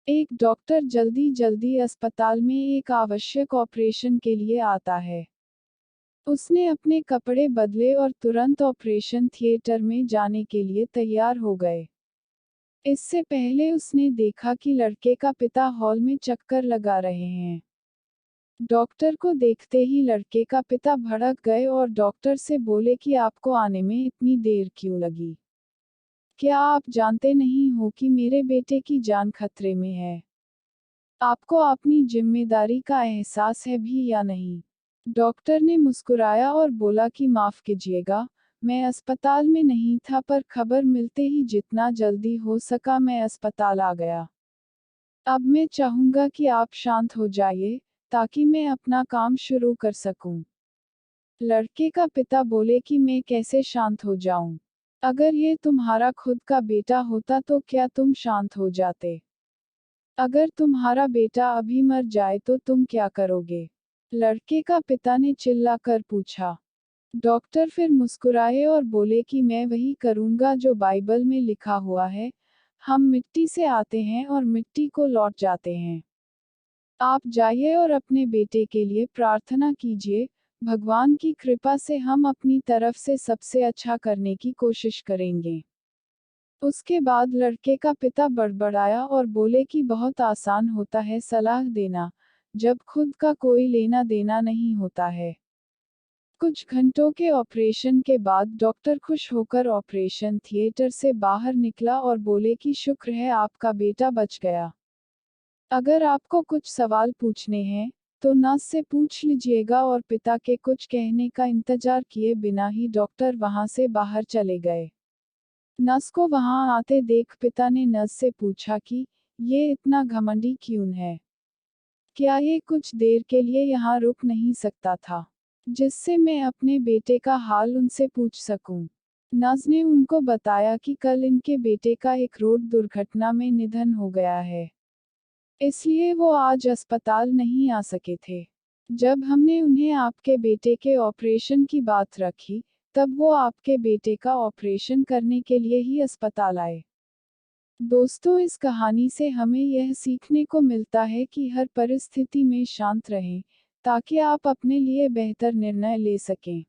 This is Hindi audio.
एक डॉक्टर जल्दी जल्दी अस्पताल में एक आवश्यक ऑपरेशन के लिए आता है। उसने अपने कपड़े बदले और तुरंत ऑपरेशन थिएटर में जाने के लिए तैयार हो गए। इससे पहले उसने देखा कि लड़के का पिता हॉल में चक्कर लगा रहे हैं। डॉक्टर को देखते ही लड़के का पिता भड़क गए और डॉक्टर से बोले कि आपको आने में इतनी देर क्यों लगी? क्या आप जानते नहीं हो कि मेरे बेटे की जान खतरे में है? आपको अपनी जिम्मेदारी का एहसास है भी या नहीं? डॉक्टर ने मुस्कुराया और बोला कि माफ कीजिएगा, मैं अस्पताल में नहीं था पर खबर मिलते ही जितना जल्दी हो सका मैं अस्पताल आ गया। अब मैं चाहूंगा कि आप शांत हो जाइए, ताकि मैं अपना काम शुरू कर सकूं। लड़के का पिता बोले कि मैं कैसे शांत हो जाऊं? अगर ये तुम्हारा खुद का बेटा होता तो क्या तुम शांत हो जाते? अगर तुम्हारा बेटा अभी मर जाए तो तुम क्या करोगे? लड़के का पिता ने चिल्लाकर पूछा। डॉक्टर फिर मुस्कुराए और बोले कि मैं वही करूंगा जो बाइबल में लिखा हुआ है, हम मिट्टी से आते हैं और मिट्टी को लौट जाते हैं। आप जाइए और अपने बेटे के लिए प्रार्थना कीजिए, भगवान की कृपा से हम अपनी तरफ से सबसे अच्छा करने की कोशिश करेंगे। उसके बाद लड़के का पिता बड़बड़ाया और बोले कि बहुत आसान होता है सलाह देना, जब खुद का कोई लेना देना नहीं होता है। कुछ घंटों के ऑपरेशन के बाद डॉक्टर खुश होकर ऑपरेशन थिएटर से बाहर निकला और बोले कि शुक्र है आपका बेटा बच गया। अगर आपको कुछ सवाल पूछने हैं, तो नर्स से पूछ लीजिएगा और पिता के कुछ कहने का इंतजार किए बिना ही डॉक्टर वहां से बाहर चले गए। नर्स को वहां आते देख पिता ने नर्स से पूछा कि ये इतना घमंडी क्यों है? क्या ये कुछ देर के लिए यहाँ रुक नहीं सकता था, जिससे मैं अपने बेटे का हाल उनसे पूछ सकूं? नर्स ने उनको बताया कि कल इनके बेटे का एक रोड दुर्घटना में निधन हो गया है, इसलिए वो आज अस्पताल नहीं आ सके थे। जब हमने उन्हें आपके बेटे के ऑपरेशन की बात रखी, तब वो आपके बेटे का ऑपरेशन करने के लिए ही अस्पताल आए। दोस्तों, इस कहानी से हमें यह सीखने को मिलता है कि हर परिस्थिति में शांत रहें, ताकि आप अपने लिए बेहतर निर्णय ले सकें।